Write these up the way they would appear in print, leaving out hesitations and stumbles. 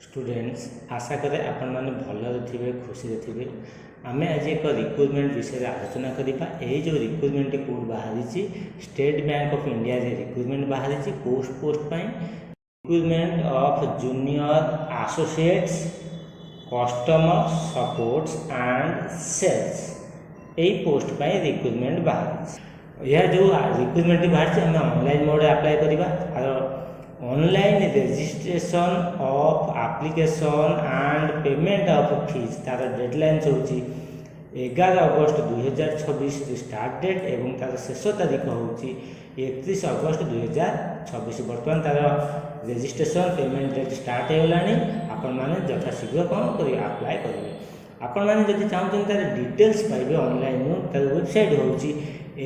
Students आशा करे आपण मैंने भलरे थे खुशी थे आम आज एक रिक्रुटमेंट विषय आलोचना करवा। यही जो रिक्रुटमेंट कौट बाहरी State Bank of India recruitment बाहरी post recruitment of junior associates customer supports and sales यही पोस्ट पर रिक्रुटमेंट बाहरी। यह जो रिक्रुटमेंट बाहरी आम ऑनलाइन मोड अप्लाई करवा। Online registration of application and payment of fees तार डेडलाइन होची 11 अगस्त 2026 स्टार्ट डेट एवं तार शेष तारीख होची 31 अगस्त 2026। बर्तमान तार रजिस्ट्रेशन पेमेंट डेट स्टार्ट होगलानी। आपण माने यथाशीघ्र कौन करेंगे अप्लाई करेंगे। आपण माने जदि चाहते तार डिटेल्स पाइबे ऑनलाइन तार वेबसाइट होची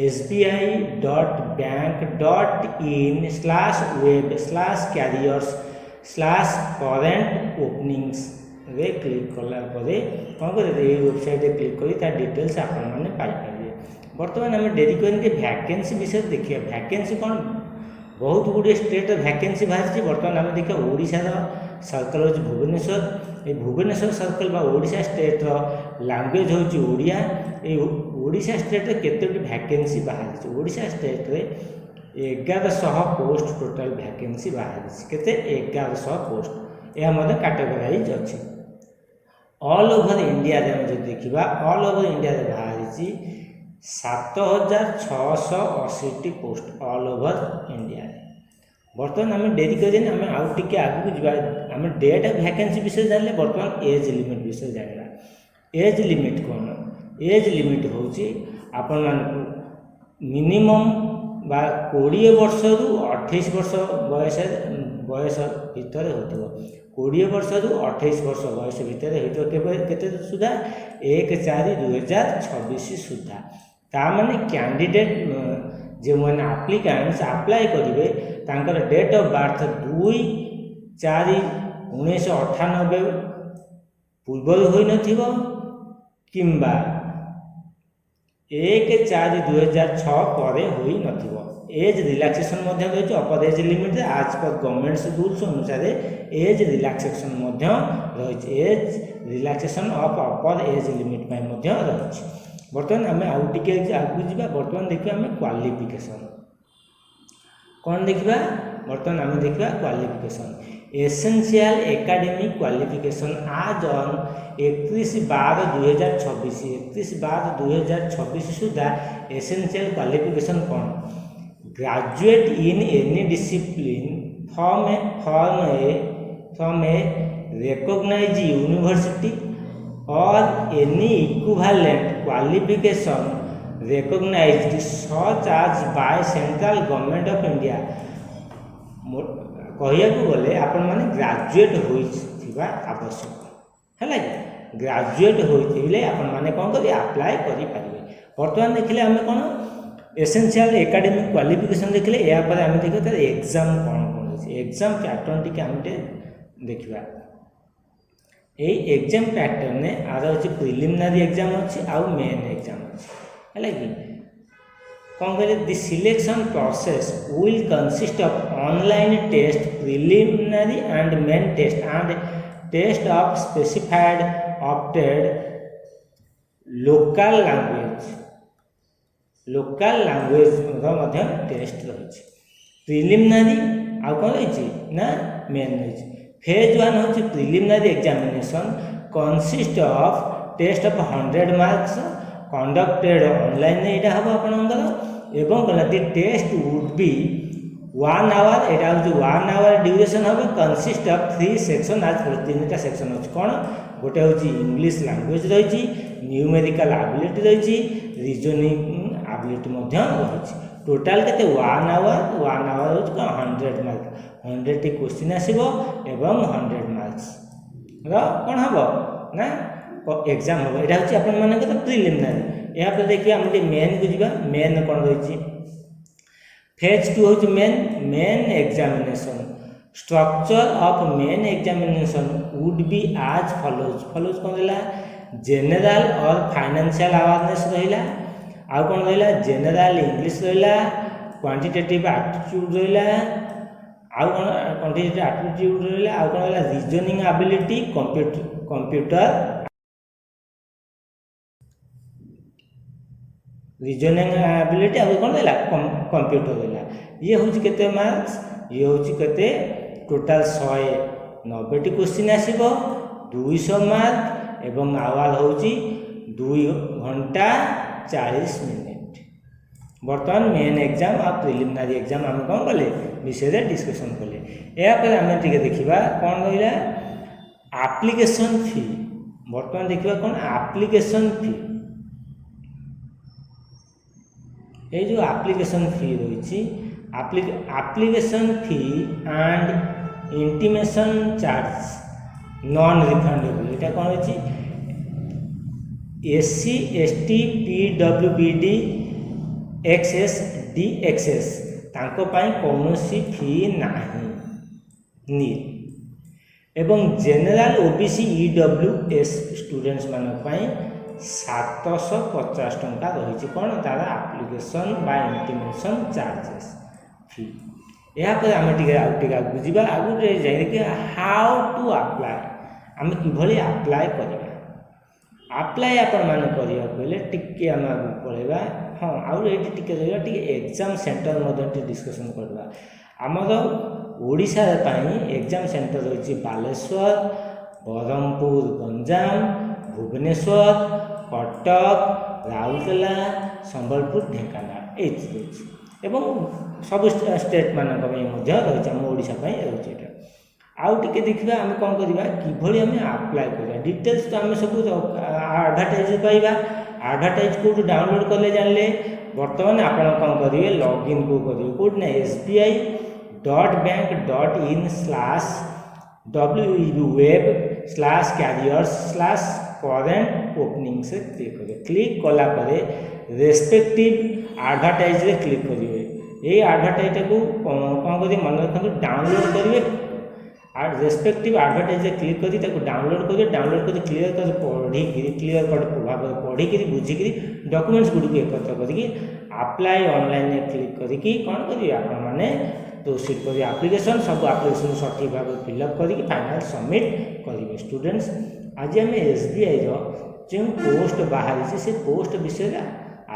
sbi.bank.in/web/careers/current openings रे क्लिक कला परे कौन कर वेबसाइट क्लिक करी तार डिटेल्स आपण माने पाई पारे। वर्तमान आम डेरी कर वैकेंसी विषय देखिए। वैकेंसी कौन बहुत गुड़े स्टेट वैकेंसी बाहरी। बर्तमान आम देखिए ओडिशार सर्कल हो भुवनेश्वर। ये भुवनेश्वर सर्कल बा ओडिशा स्टेट लैंग्वेज होची ओडिया। ये ओडिशा स्टेट रे केतोटी वैकेंसी बाहरी। ओडिशा स्टेट रे 1100 पोस्ट टोटल वैकेंसी बाहरी। केते 1100 पोस्ट यह मतलब कैटेगराइज अच्छी। ऑल ओवर इंडिया रे हम जो देखिबा ऑल ओवर इंडिया रे बाहरी 7680 पोस्ट ऑल ओवर इंडिया। बर्तमान आम डेरी कर आम आउ टे आगू जा आम डेट वैकेंसी विषय जानले। बर्तमान एज लिमिट विषय जानला। एज लिमिट कौन? एज लिमिट हूँ आपण मानक मिनिमम 20 वर्ष रु 28 वर्ष बयस भितर हो। 20 वर्ष रु 28 वर्ष बयस भितर हो केते सुधा 1/4/2026 सुधा। ताने कैंडिडेट जो मैंने एप्लिकेंट्स अप्लाई करेंगे तांकर डेट ऑफ बर्थ 2/4/1998 पूर्वर हो नथिबो किंबा 1/4/2006 परे होई नथिबो। एज रिलैक्सेशन मध्य रही अपर एज लिमिट आज पर गवर्नमेंट रूल्स अनुसार एज रिलैक्सेशन मध्य रही। Age relaxation of upper age limit में मध्य रही। बर्तमान आम आउ टे आगू जा। बर्तमान देखिए आम क्वालिफिकेशन कौन देखा। बर्तमान आम देखा क्वालिफिकेशन एसेंशियल एकेडमिक क्वालिफिकेशन आज ऑन 31/12/2026 31/12/2026 सुधा एसेंशियल क्वालिफिकेशन कौन? Graduate in any discipline from a recognised university और any equivalent qualification recognized such as by central government of India. कहया गले आपण माने ग्रेजुएट होइथिबा आवश्यक है। ग्रेजुएट होइथिले आपण माने कोन करी अप्लाई करि परिबे। वर्तमान देखिले हम कोन एसेंशियल एकेडमिक क्वालिफिकेशन देखिले या पर हम देखियो तार एग्जाम कोन कोन अछि। एग्जाम पैटर्न टिके हम देखिबा। एई एग्जाम पैटर्न ने आर अछि प्रिलिमिनरी एग्जाम अछि आ मेन एग्जाम अछि है कि कौन कहे। The selection process will consist of online test preliminary and main test and test of specified opted local language test रही। प्रिलिमिनरी आउ कौन रही ना मेन रही। फेज 1 हूँ preliminary examination consist of test of 100 marks conducted online यहाँ हम आपंकर एवं the test would B 1 our. यहाँ हूँ 1 आवर ड्यूरेशन हम कंसिस्ट ऑफ 3 सेक्शन आज 3टा सेक्शन अच्छे कौन गोटे हूँ इंग्लिश लैंग्वेज रही न्यूमेरिकल एबिलिटी रही रीजनिंग एबिलिटी रही। टोटाल के 1 आवर हूँ 100 मार्क्स 100 टी क्वेश्चन आसो एवं 100 मार्क्स कौन हम ना एग्जाम हम। यहाँ हूँ आप प्रिलिमिनरी। यहाँ पर देखिए आम मेन को जी मेन कौन रही। फेज 2 हूँ main examination structure of main examination would be आज फॉलोज कौन रहा। जनरल और फाइनेंशियल अवेयरनेस रहा आउ कौन रहा जनरल इंग्लिश रहा क्वांटिटेटिव एप्टीट्यूड रहा आउ कौन क्वांटिटेटिव एप्टीट्यूड रहा आउ कौन रहा reasoning ability computer reasoning ability आउ कौन रहा कंप्यूटर रहा ये हूँ केते मार्क्स ये हूँ केते टोटाल 190 क्वेश्चन आसीबो 200 मार्क एवं आवाज हूँ 2 घंटा 40 मिनिट। बर्तमान मेन एग्जाम आ प्रिलिमिनारी एग्जाम आम कौन कले विषय डिस्कसन कले यापर आम टे देखा कौन रहा एप्लिकेशन फी। बर्तमान देखा कौन एप्लिकेशन फी ये जो एप्लिकेशन फी रही application fee and intimation charge non refundable यहाँ कौन रही एससी एसटी पीडब्ल्यूबीडी एक्सएस डीएक्सएस तांको पाई कौनसी फी नहीं एवं जनरल ओबीसी ईडब्ल्यूएस स्टूडेंट्स मानक पाई 750 टंका रही कौन तार एप्लिकेशन बा इंटीमेशन चार्जेस फी। यापर आम टे बुझा आगु जाइए हाउ टू अप्लाई आम कि अप्लाई करवा अप्लाई आपण मैंने करने टिके आम आगे पढ़ा हाँ आउ ये टे एग्जाम सेंटर डिस्कसन करवा आमर ओडिशा एग्जाम सेंटर रही बालेश्वर ब्रह्मपुर गंजाम भुवनेश्वर कटक राउरकेला संबलपुर ढेंकानाल ये एवं सब स्टेट मानक रही आम ओडिशा रही आउ टे देखा आम कौन करवा कि आम अप्लाई करवा डिटेल्स तो आम सब एडवर्टाइज पाइबा एडवर्टाइज कौट डाउनलोड कले जानले बर्तमान आप कौन करेंगे लॉगिन को करेंगे कौट ना sbi.bank.in/web/careers/current opening से क्लिक करेंगे। क्लिक कला रेस्पेक्टिव एडवर्टाइज क्लिक करेंगे ये एडवर्टाइज को कौन करेंगे मन रखते डाउनलोड करेंगे रेस्पेक्टिव एडवर्टाइज क्लिक करी डाउनलोड करेंगे डाउनलोड कर क्लीयर कर पढ़ी क्लीयर कट भाव पढ़ी बुझिक डॉक्यूमेंट्स गुड़ एकत्र करके अप्लाई ऑनलाइन क्लिक करके कौन करेंगे आपण मैंने प्रोसीड करेंगे एप्लिकेशन सब एप्लिकेशन सठिक भाव फिलअप करके फाइनल सबमिट करेंगे। स्टूडेंट्स आज आम एसबीआई जो पोस्ट बाहरी से पोस्ट विषय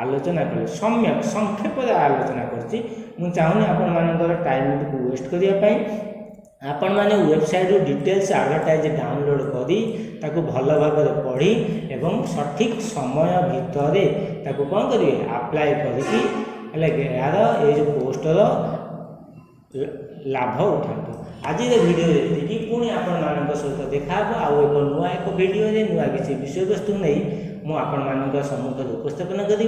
आलोचना कले सम्यक संक्षेप आलोचना करछि मु चाहूनी आपण मानकर टाइम को वेस्ट करने आपण मैंने वेबसाइट रू डिटेल्स एडवर्टाइज डाउनलोड करी ताको भल भाव पढ़ी एवं सठिक समय भितर ताको कौन करेंगे अप्लाई करके यार ये जो पोस्टर लाभ उठातु। आज वीडियो देखिए पुणी आपण मान सहित देखा आउ एक नुआ एक वीडियो नुआ किसी विषय वस्तु नहीं मुझे सम्मुखर उपस्थापन करी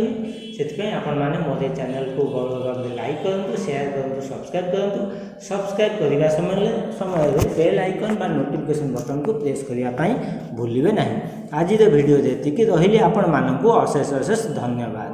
से आपण मैंने मोर चैनल को गौरव भाव लाइक करूँ शेयर करूँ सब्सक्राइब करूँ सब्सक्राइब करने समय बेल आइकन बा नोटिफिकेशन बटन को प्रेस करने भूलिए ना। आज वीडियो देखिए रही आपण मानक अशेष अशेष धन्यवाद।